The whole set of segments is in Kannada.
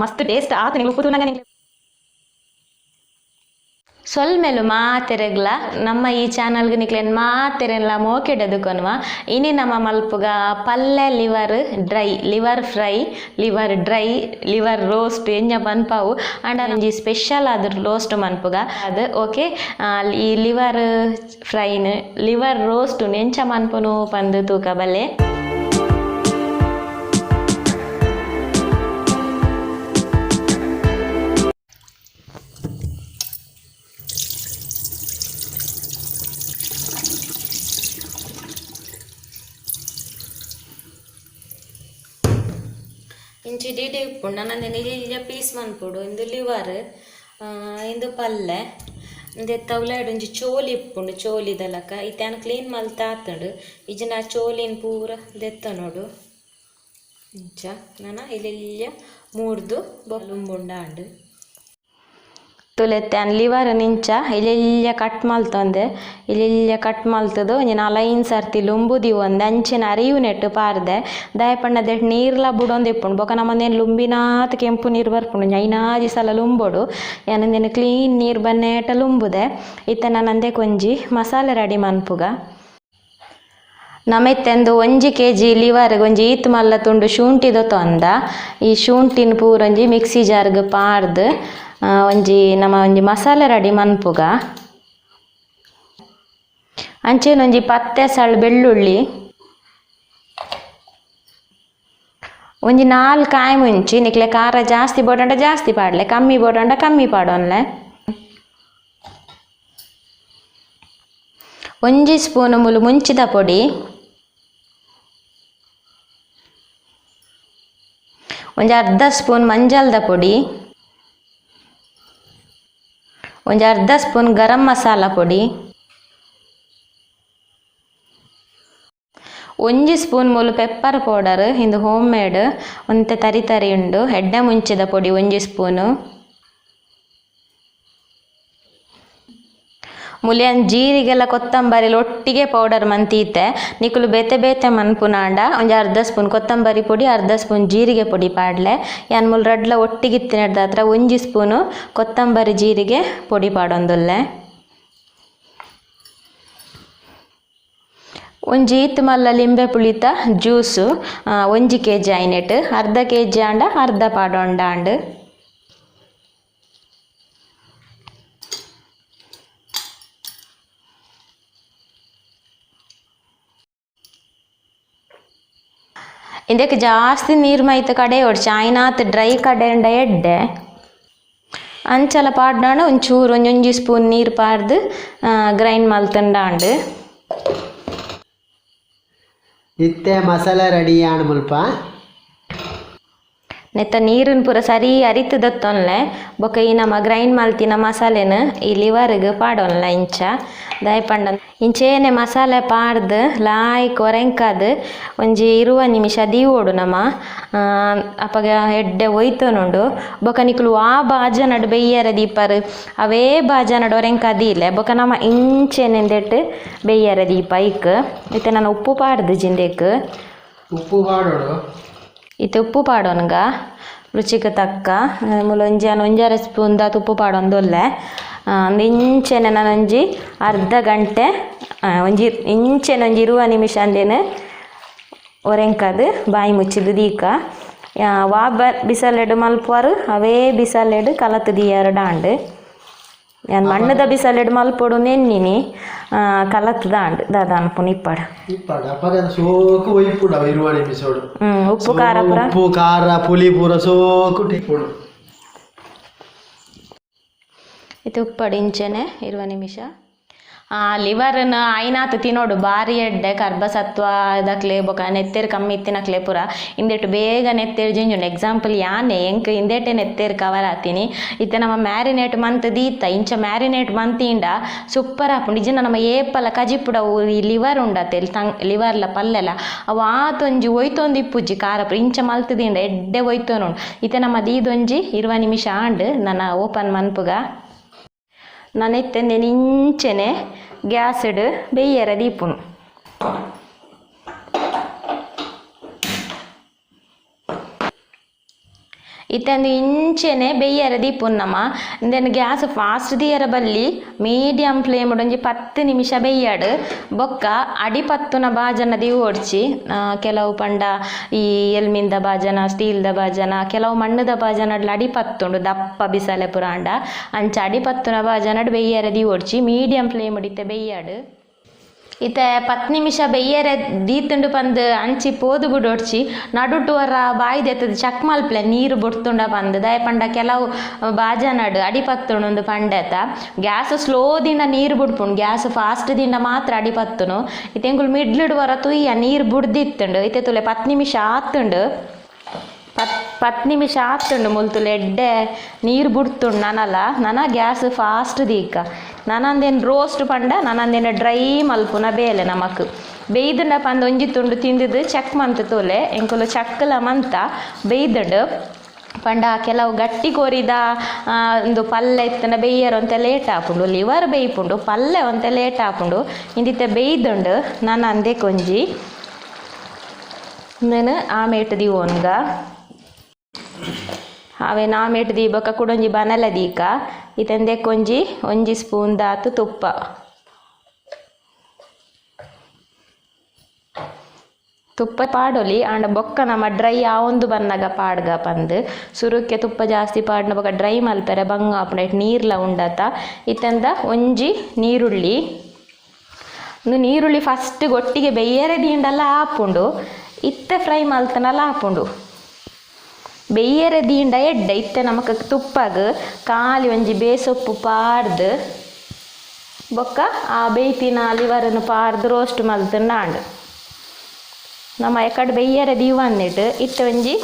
ಮಸ್ತ್ ಟೇಸ್ಟ್ ಆತ ನೀವು ಉಪ್ಪು ತೂನಗ ಸೊಲ್ಮೆಲು ಮಾತೆರೆಗ್ಲ ನಮ್ಮ ಈ ಚಾನಲ್ಗೆ ನಿಕ್ಲೆನ್ ಮಾತೆರೆಲ್ಲ ಮೋಕೆಡದುಕೊನ್ವ ಇನಿ ನಮ್ಮ ಮಲ್ಪುಗ ಪಲ್ಲೆ liver fry liver dry liver roast ಎಂಜ ಪನ್ಪಾವು ಅಂಡ್ ಒಂಜಿ ಸ್ಪೆಷಲ್ ಅದು ರೋಸ್ಟ್ ಮನ್ಪುಗ ಅದು ಓಕೆ ಈ ಲಿವರ್ ಫ್ರೈನ್ ಲಿವರ್ ರೋಸ್ಟ್ ಎಂಚ ಮನ್ಪುನು ಪಂದು ತೂಕ ಬಲ್ಲೆ ಇಂಚಿ ಡೀಟೆ ಇಪ್ಪುಂಡು ನನ್ನಂದೆ ಇಲ್ಲಿಯ ಪೀಸ್ ಮನ್ಪುಡು ಇಂದು ಲಿವರ್ ಇಂದು ಪಲ್ಲೆ ಇಂದೆತ್ತ ಉಲಾಯ್ಡು ಒಂಜಿ ಚೋಲಿ ಇಪ್ಪುಂಡು ಚೋಲಿದಲಕ ಇತ್ಯಾನ ಕ್ಲೀನ್ ಮಲ್ತ ಆತುಂಡು ಇಜ್ಜಿನ ಚೋಲಿನ ಪೂರ ದೆತ್ತ ನೋಡು ಇಂಚ ನಾನು ಇಲ್ಲಿಯ ಮೂಡ್ದು ಬೊಲುಂಬುಂಡಾಂಡು ತುಲೆತ್ತಾನ ಲಿವರ್ ನಿಂಚ ಇಲ್ಲೆಲ್ಲ ಕಟ್ ಮಲ್ತೊಂದೆ ಇಲ್ಲೆಲ್ಲ ಕಟ್ ಮಲ್ತದು ಒಂಜಿ 4-5 ಸರ್ತಿ ಲುಂಬುದಿ ಒಂದೆ ಅಂಚಿನ ಅರಿವು ನೆಟ್ಟು ಪಾರ್ದೆ ದಾಯಪಂಡ ನೀರ್ಲ ಬುಡೊಂದು ಇಪ್ಪುಂಡು ಬೊಕ ನಮ್ಮಂದೇನು ಲುಂಬಿನಾತ್ ಕೆಂಪು ನೀರು ಬರ್ಪುಂಡು ಐನಾಜಿ ಸಲ ಲುಂಬೋಡು ಏನಂದೇನು ಕ್ಲೀನ್ ನೀರು ಬನ್ನೇಟ ಲುಂಬುದೆ ಇತ್ತೆ ನನ್ನಂದೆ ಕೊಂಜಿ ಮಸಾಲೆ ರೆಡಿ ಮನ್ಪುಗ ನಮೆತ್ತೆಂದು 1 kg ಲಿವರ್ಗೆ ಒಂಜಿ ಈತ್ ಮಲ್ಲ ತುಂಡು ಶುಂಠಿ ದೊತ್ತೊಂದ ಈ ಶುಂಠಿನ ಪೂರೊಂಜಿ ಮಿಕ್ಸಿ ಜಾರ್ಗೆ ಪಾರ್ದು ಒಂಜಿ ಮಸಾಲೆ ರೆಡಿ ಮನ್ಪುಗ ಅಂಚೆನೊಂಜಿ 10 ಸಳ ಬೆಳ್ಳುಳ್ಳಿ ಒಂಜಿ 4 ಕಾಯಿ ಮುಂಚಿ ನಿಕ್ಲೆ ಖಾರ ಜಾಸ್ತಿ ಬೋಡಂಡ ಜಾಸ್ತಿ ಪಾಡ್ಲೆ ಕಮ್ಮಿ ಬೋಡಂಡ ಕಮ್ಮಿ ಪಾಡೋನ್ಲೆ 1 ಸ್ಪೂನ್ ಮುಲು ಮುಂಚಿದ ಪೊಡಿ ಒಂಜಿ ಅರ್ಧ ಸ್ಪೂನ್ ಮಂಜಲ್ದ ಪೊಡಿ ಒಂಜಿ ಅರ್ಧ ಸ್ಪೂನ್ ಗರಂ ಮಸಾಲ ಪೊಡಿ 1 ಸ್ಪೂನ್ ಮೂಲು ಪೆಪ್ಪರ್ ಪೌಡರ್ ಇಂದು ಹೋಮ್ ಮೇಡ್ ಒಂತೆ ತರಿ ಉಂಡು ಎಡ್ಡೆ ಮುಂಚಿದ ಪೊಡಿ 1 ಸ್ಪೂನು ಮುಲಿಯನ್ ಜೀರಿಗೆಲ್ಲ ಕೊತ್ತಂಬರಿ ಒಟ್ಟಿಗೆ ಪೌಡರ್ ಮಂತೀತೆ ನಿಕುಲು ಬೇತೆ ಮನ್ಪುನಾಂಡ ಒಂಜಿ ಅರ್ಧ ಸ್ಪೂನ್ ಕೊತ್ತಂಬರಿ ಪೊಡಿ ಅರ್ಧ ಸ್ಪೂನ್ ಜೀರಿಗೆ ಪೊಡಿ ಪಾಡ್ಲೆ ಯಾನ್ ಮುಲ್ ರಡ್ಲ ಒಟ್ಟಿಗೆ ಇತ್ತಿನಡ್ದ ಹತ್ರ 1 ಸ್ಪೂನು ಕೊತ್ತಂಬರಿ ಜೀರಿಗೆ ಪೊಡಿ ಪಾಡೊಂದುಲ್ಲೆ ಒಂಜಿ ಈತ್ ಮಲ್ಲ ಲಿಂಬೆ ಪುಳಿತ ಜ್ಯೂಸು 1 kg ಐನೆಟ್ ಅರ್ಧ kg ಆಂಡ ಅರ್ಧ ಪಾಡೊಂಡಾಂಡ್ ಇಂದಕ್ಕೆ ಜಾಸ್ತಿ ನೀರು ಮೈತ ಕಡೆ ಹೊಡ್ಚಿ ಆಯ್ನಾತ್ ಡ್ರೈ ಕಡೆಂಡ ಎಡ್ಡೆ ಅಂಚಲ ಪಾಡ್ನಾಂಡ ಒಂಚೂರು ಒಂಜೊಂಜಿ ಸ್ಪೂನ್ ನೀರು ಪಾರ್ದು ಗ್ರೈಂಡ್ ಮಲ್ತಂಡಾಂಡ್ ಇತ್ತೆ ಮಸಾಲೆ ರೆಡಿ ಆಂಡ್ ಮುಲ್ಪ ನೆತ್ತ ನೀರಿನ ಪೂರ ಸರಿ ಅರಿತು ದತ್ತೊನ್ಲೆ ಬೊಕ ಈ ನಮ್ಮ ಗ್ರೈಂಡ್ ಮಲ್ತಿನ ಮಸಾಲೆನ ಈ ಲಿವರ್ಗೆ ಪಾಡೊನ್ಲ ಇಂಚ ದಾಯಪಂಡ ಇಂಚೇನೆ ಮಸಾಲೆ ಪಾಡ್ದು ಲಾಯ್ಕ್ ಒರೆಂಕದು ಒಂಜಿ 20 ನಿಮಿಷ ದೀವೋಡು ನಮ್ಮ ಅಪಗ ಎಡ್ಡೆ ಒಯ್ತೊನುಂಡು ಬೊಕ ನಿಕುಲು ಆ ಬಾಜನಡ್ ಬೆಯ್ಯರೆ ದೀಪರ್ ಅವೇ ಬಾಜನಡ್ ಒರೆಂಕ ದೀಲೆ ಬೊಕ ನಮ್ಮ ಇಂಚೆನೆಂದೆಟ್ಟು ಬೆಯ್ಯರೆ ದೀಪ ಐಕ್ ಇತ್ತೆ ನಾನು ಉಪ್ಪು ಪಾಡ್ದು ಜಿಂದೆಕ್ ಉಪ್ಪು ಪಾಡೋಡು ಇತ್ತೆ ಉಪ್ಪು ಪಾಡೋನ್ಗ ರುಚಿಗೆ ತಕ್ಕ ಒಂಜಾರೆ ಸ್ಪೂನ್ ದಾತ್ ಉಪ್ಪು ಪಾಡೊಂದೊಲ್ಲೆ ಇಂಚೆನೆ ನಾನೊಂಜಿ ಅರ್ಧ ಗಂಟೆ ಇಂಚೆನೆ ಒಂಜಿ 20 ನಿಮಿಷ ಅಂದೇನು ಒರೆಂಕದು ಬಾಯಿ ಮುಚ್ಚಿದು ದೀಕ ವಾ ಬಿಸಲೆಡು ಮಲ್ಪುವಾರು ಅವೇ ಬಿಸಲೆಡು ಕಲತ್ ದಿಯರ್ ಡಾಂಡ್ ಯಾನ್ ಮಣ್ಣದ ಬಿಸಲೆಡು ಮಲ್ಪೊಡು ನೆನ್ನಿನಿ ಕಲತ್ ದಾಂಡ್ ದಾದಾನ್ ಪುನ ಇಪ್ಪಡ ಸೋಕು ಒಯ್ಪುಡ 20 ನಿಮಿಷೋಡು ಉಪ್ಪು ಖಾರ ಪುಲಿ ಪೂರ ಸೋಕು ಟಿಪ್ಪುಡು ಇದು ಉಪ್ಪಡಿ ಇಂಚೆನೆ 20 ನಿಮಿಷ ಲಿವರ್ನ ಐನಾತ್ ತಿನ್ನೋಡು ಬಾರಿ ಎಡ್ಡೆ ಕರ್ಬಸತ್ವ ಅದಕ್ಲೆ ಬೊಕ ನೆತ್ತೇರು ಕಮ್ಮಿ ಇತ್ತಿನಕ್ಲೆ ಪೂರ ಇಂದೆಟ್ಟು ಬೇಗ ನೆತ್ತೇರು ಜಿಂಜುಂಡು ಎಕ್ಸಾಂಪಲ್ ಯಾನೆ ಎಂಕ್ ಇಂದೆಟ್ಟೆ ನೆತ್ತೇರು ಕವರ್ ಆತೀನಿ ಇತ್ತೆ ನಮ್ಮ ಮ್ಯಾರಿನೇಟ್ ಮಂತ್ ದೀತ ಇಂಚ ಮ್ಯಾರಿನೇಟ್ ಮಂತಿಂಡ ಸೂಪರ್ ಆಪುಂಡು ಇಜ್ಜಿನ ನಮ್ಮ ಏಪಲ ಕಜಿಪುಡ ಈ ಲಿವರ್ ಉಂಡತ್ತೆ ಲಿವರ್ಲ ಪಲ್ಲೆಲ ಅವು ಆತೊಂಜಿ ಒಯ್ತೊಂದು ಇಪ್ಪುಜ್ಜಿ ಖಾರ ಪುರ ಇಂಚ ಮಲ್ತದಿಂಡ ಎಡ್ಡೆ ಒಯ್ತೊನುಂಡು ಇತ್ತೆ ನಮ್ಮ ದೀದೊಂಜಿ 20 ನಿಮಿಷ ಆಂಡ್ ನನ್ನ ಓಪನ್ ಮನ್ಪುಗ ನಾನು ಇತ್ತೆಂದೆ ಇಂಚೆನೆ ಗ್ಯಾಸ್ ಇಡು ಬೆಯ್ಯರ ದೀಪುನು ಇತ್ತಂದು ಇಂಚೆನೆ ಬೆಯ್ಯರೆ ದೀಪುನ್ನಮ್ಮ ಇಂದೆನ್ ಗ್ಯಾಸ್ ಫಾಸ್ಟ್ ದಿಯರ ಬಲ್ಲಿ ಮೀಡಿಯಂ ಫ್ಲೇಮ್ ಒಂಜಿ 10 ನಿಮಿಷ ಬೆಯ್ಯಾಡು ಬೊಕ್ಕ ಅಡಿ ಪತ್ತುನ ಬಾಜನ ದಿ ಓಡ್ಚಿ ಕೆಲವು ಪಂಡ ಈ ಎಲ್ಮಿಂದ ಬಾಜನ ಸ್ಟೀಲ್ದ ಬಾಜನ ಕೆಲವು ಮಣ್ಣದ ಬಾಜನಡ್ಲ ಅಡಿ ಪತ್ತುಂಡು ದಪ್ಪ ಬಿಸಲೆ ಪುರಾಂಡ ಅಂಚ ಅಡಿ ಪತ್ತುನ ಬಾಜನಡ್ ಬೆಯ್ಯರೆ ದಿ ಓಡ್ಚಿ ಮೀಡಿಯಂ ಫ್ಲೇಮ್ ಇತ್ತೆ ಬೆಯ್ಯಾಡು ಇತ್ತೆ 10 ನಿಮಿಷ ಬೆಯ್ಯರೆ ದೀತುಂಡು ಪಂದ್ ಅಂಚಿ ಪೋದು ಬುಡೋಡ್ಚಿ ನಡುಟುವರ ಬಾಯ್ದು ಎತ್ತದ ಚಕ್ ಮಲ್ಪ್ಲೆ ನೀರು ಬುಡ್ತುಂಡ ಪಂದ್ ದಯ ಪಂಡ ಕೆಲವು ಬಾಜನಡು ಅಡಿ ಪತ್ತುಂಡು ಪಂಡೆತ ಗ್ಯಾಸ್ ಸ್ಲೋ ದಿಂದ ನೀರು ಬುಡ್ಪುಂಡು ಗ್ಯಾಸ್ ಫಾಸ್ಟ್ ದಿಂದ ಮಾತ್ರ ಅಡಿ ಪತ್ತುನು ಇತ್ತೆಂಗುಲು ಮಿಡ್ಲಿಡುವರ ತುಯ್ಯ ನೀರು ಬುಡ್ದಿತ್ತುಂಡು ಇತ್ತೆ ತುಲೆ 10 ನಿಮಿಷ ಆತುಂಡು 10 ನಿಮಿಷ ಆತುಂಡು ಮುಲ್ತುಲು ಎಡ್ಡೆ ನೀರು ಬುಡ್ತುಂಡು ನನ ಗ್ಯಾಸ್ ಫಾಸ್ಟ್ ದೀಕ ನನಂದೇನು ರೋಸ್ಟ್ ಪಂಡ ನನಂದೇನು ಡ್ರೈ ಮಲ್ಪುನ ಬೇಲೆ ನಮಕ್ ಬೇಯ್ದುಂಡ ಪಂದ ಒಂಜಿ ತುಂಡು ತಿಂದಿದ್ದು ಚೆಕ್ ಮಂತ್ ತೋಲೆ ಎಂಕುಲು ಚಕ್ಕಲ ಮಂತ ಬೇಯ್ದುಂಡು ಪಂಡ ಕೆಲವು ಗಟ್ಟಿ ಕೋರಿದ ಒಂದು ಪಲ್ಯ ಇತ್ತನ ಬೇಯ್ಯರು ಅಂತ ಲೇಟ್ ಹಾಪುಂಡು ಲಿವರ್ ಬೇಯ್ಪುಂಡು ಪಲ್ಯ ಅಂತ ಲೇಟ್ ಹಾಪುಂಡು ಇಂದಿತ್ತೆ ಬೇಯ್ದುಂಡು ನಾನು ಅಂದೆ ಕೊಂಜಿ నేను ಆಮೇಟ್ ದಿ ಓನ್ಗ ಅವೇನು ಆಮೇಟ್ ದಿ ಬೊಕ್ಕ ಕುಡೊಂಜಿ ಬನಲ ದೀಕ ಇತಂದೆ ಕೊಂಜಿ ಒಂಜಿ ಸ್ಪೂನ್ ದಾತು ತುಪ್ಪ ತುಪ್ಪ ಪಾಡೊಲಿ ಆಂಡ ಬೊಕ್ಕ ನಮ್ಮ ಡ್ರೈ ಆವೊಂದು ಬನ್ನಗ ಪಾಡ್ಗ ಪಂದ್ ಸುರುಕ್ಕೆ ತುಪ್ಪ ಜಾಸ್ತಿ ಪಾಡ್ನ ಬೊಕ್ಕ ಡ್ರೈ ಮಲ್ಪೆರೆ ಬಂಗ ಆಪುಂಡ ನೀರ್ಲ ಉಂಡತ ಇತ್ತಂದ ಒಂಜಿ ನೀರುಳ್ಳಿ ನೀರುಳ್ಳಿ ಫಸ್ಟ್ ಗೊಟ್ಟಿಗೆ ಬೆಯ್ಯರೆ ದೀಂಡಲ್ಲ ಆಪುಂಡು ಇತ್ತೆ ಫ್ರೈ ಮಲ್ತನಲ್ಲ ಆಪುಂಡು ಬೆಯ್ಯರೆ ದೀಂಡ ಎಡ್ಡೆ ಇತ್ತೆ ನಮಕ್ ತುಪ್ಪಗ್ ಖಾಲಿ ಒಂಜಿ ಬೇಸೊಪ್ಪು ಪಾಡ್ದು ಬೊಕ್ಕ ಆ ಬೇಯ್ತಿನ ಲಿವರನ್ನು ಪಾಡ್ದು ರೋಸ್ಟ್ ಮಲ್ತುಂಡು ನಮ್ಮ ಎಕಡೆ ಬೆಯ್ಯರೆ ದೀವ ಅಂದಿಟ್ಟು ಇತ್ತೆ ಒಂಜಿ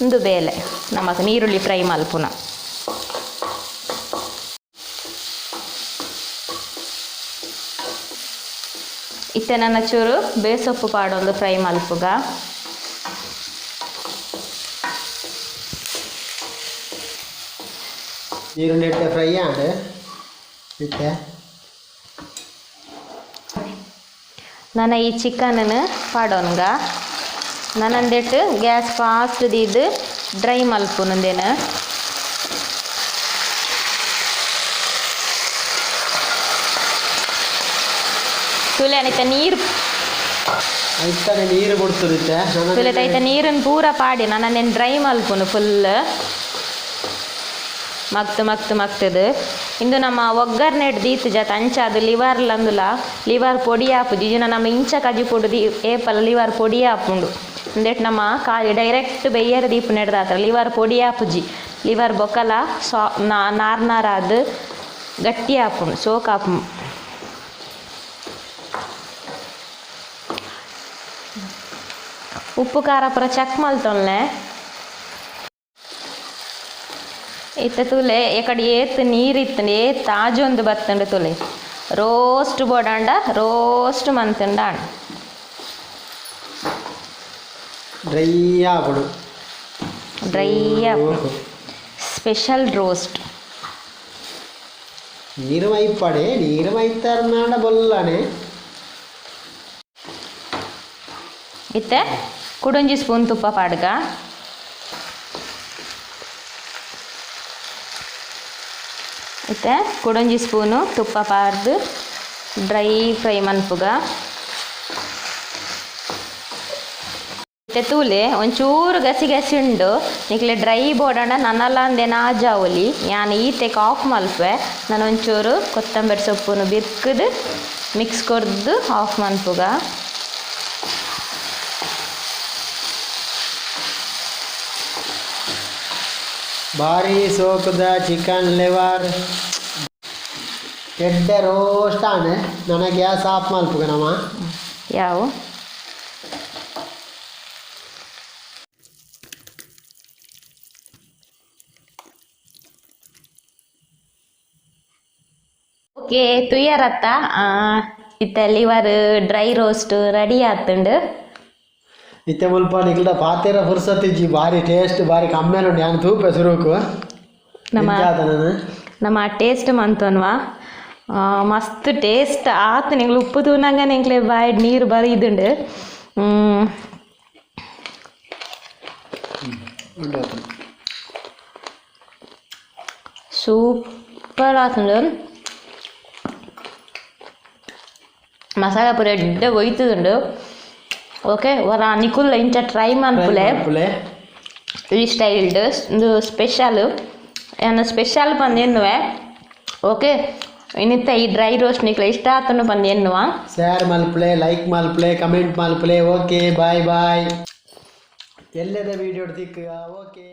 ಒಂದು ಬೇಲೆ ನಮಕ್ ನೀರುಳ್ಳಿ ಫ್ರೈ ಮಲ್ಪುನ ಇತ್ತೆ ನನ್ನ ಚೂರು ಬೇಸೊಪ್ಪು ಪಾಡೊಂದು ಫ್ರೈ ಮಲ್ಪುಗ ಈರುಳ್ಳಿ ಇಟ್ಟೆ ಫ್ರೈ ಆಂಡ್ ಇತ್ತೆ ನನ್ನ ಈ ಚಿಕನನ್ನು ಪಾಡೋನ್ಗ ನನ್ನಂದೆಟ್ಟು ಗ್ಯಾಸ್ ಫಾಸ್ಟ್ ದೀದು ಡ್ರೈ ಮಲ್ಪುನಂದೇನು ತುಲೆ ಅನಿತ ನೀರು ಐತಾನೆ ನೀರು ಬಿಡ್ತದಿತ್ತೆ ತುಲೆ ಐತ ನೀರನ್ನು ಪೂರ ಪಾಡಿ ನನ್ನೇನು ಡ್ರೈ ಮಲ್ಪುನು ಫುಲ್ ಮಕ್ತದು ಇಂದು ನಮ್ಮ ಒಗ್ಗರ್ನೆಡ್ ದೀತು ಜತ ಅಂಚ ಅದು ಲಿವರ್ಲಂದುಲ ಲಿವರ್ ಪೊಡಿ ಆಪುಜಿ ಇಜಿನ ನಮ್ಮ ಇಂಚ ಕಜಿ ಪೊಡು ಏಪಲ ಲಿವರ್ ಪೊಡಿ ಆಪುಂಡು ಅಂದೇಟ್ ನಮ್ಮ ಕಾಲಿ ಡೈರೆಕ್ಟ್ ಬೆಯ್ಯರ ದೀಪು ನೆಡ್ದಾತ್ರ ಲಿವರ್ ಪೊಡಿ ಆಪುಜಿ ಲಿವರ್ ಬೊಕ್ಕಲ ನಾರ್ನಾರಾದು ಗಟ್ಟಿ ಆಪುಂಡು ಸೋಕ್ ಆಪುಂಡು ಉಪ್ಪು ಖಾರ ಪುರ ಚೆಕ್ ಮಲ್ತೊಲ್ಲೆ ಇತ್ತ ತುಲೆ ಎಕಡೆ ಏತ್ ನೀರಿತ್ತು ಏತ್ ಆಜೊಂದು ಬತ್ತಂಡು ತುಲೆ ರೋಸ್ಟ್ ಬೋಡಾಂಡ ರೋಸ್ಟ್ ಮಂತಂಡ ಡ್ರೈ ಆಪುಡು ಡ್ರೈ ಆಪುಡು ಸ್ಪೆಷಲ್ ರೋಸ್ಟ್ ನೀರು ಮೈಪಡೆ ನೀರು ಮೈತರ್ನಾಡ ಬೊಲ್ಲನೆ ಇತ್ತೆ ಕುಡೊಂಜಿ ಸ್ಪೂನ್ ತುಪ್ಪ ಪಾಡ್ಗ ಇತ್ತೆ ಕುಡೊಂಜಿ ಸ್ಪೂನು ತುಪ್ಪ ಪಾಡ್ದು ಡ್ರೈ ಫ್ರೈ ಮನ್ಪುಗ ಇತ್ತೆ ತೂಲೆ ಒಂಚೂರು ಗಸಿ ಉಂಡು ನಿಕ್ಲೆ ಡ್ರೈ ಬೋಡಂಡ ನನ್ನಲ್ಲ ಅಂದೆ ನಾಜಾವಲಿ ನಾನು ಈತೆಗೆ ಆಫ್ ಮಲ್ಪೆ ನಾನು ಒಂಚೂರು ಕೊತ್ತಂಬರಿ ಸೊಪ್ಪುನು ಬಿರ್ಕದು ಮಿಕ್ಸ್ ಕೊರ್ದು ಆಫ್ ಮನ್ಪುಗ ಭಾರಿ ಸೋಕುದ ಚಿಕನ್ ಲಿವರ್ ಎಡ್ಡೆ ರೋಸ್ಟ್ ಆನೆ ನನಗೆ ಗ್ಯಾಸ್ ಆಫ್ ಮಲ್ಪುಗ ನಮ್ಮ ಯಾವ ಓಕೆ ತುಯ್ಯರತ್ತ ಇತ್ತ ಲಿವರ್ ಡ್ರೈ ರೋಸ್ಟ್ ರೆಡಿ ಆತುಂಡು ಇತ್ತೆ ಮುಲ್ಪ ನಿಕ್ಲ ಪಾತೆರ ಫುರ್ಸತ್ತಿಜ್ಜಿ ಭಾರಿ ಟೇಸ್ಟ್ ಭಾರಿ ಕಮ್ಮೆಲು ನಾನು ತೂಪೆ ಸುರುಕು ನಮ್ಮ ಟೇಸ್ಟ್ ಮಂತನ್ವಾ ಮಸ್ತ್ ಟೇಸ್ಟ್ ಆತು ನಿಂಗ್ಲು ಉಪ್ಪು ತೂನಂಗ ನಿಂಗ್ಲೆ ಬಾಯ್ ನೀರು ಬರೀದುಂಡು ಸೂಪರ್ ಆತುಂಡು ಮಸಾಲ ಪೂರ ಎಡ್ಡೆ ಒಯ್ತುಂಡು ಓಕೆ ವರ ನಿಕುಲ್ಲ ಇಂಚ ಟ್ರೈ ಮನ್ಪುಲೆ ಈ ಸ್ಟೈಲ್ಡ್ ಒಂದು ಸ್ಪೆಷಲ್ ಏನು ಸ್ಪೆಷಲ್ ಪಂದು ಎನ್ನುವೆ ಓಕೆ ಇನ್ನಿತ್ತ ಈ ಡ್ರೈ ರೋಸ್ಟ್ ನಿಕ್ಲ ಇಷ್ಟ ಆತನು ಪಂದು ಎನ್ನುವ ಶೇರ್ ಮಲ್ಪಲೆ ಲೈಕ್ ಮಲ್ಪಲೆ ಕಮೆಂಟ್ ಮಲ್ಪಲೆ ಓಕೆ ಬಾಯ್ ಬಾಯ್ ಎಲ್ಲದ ವಿಡಿಯೋ ತಿಕ್ಕ ಓಕೆ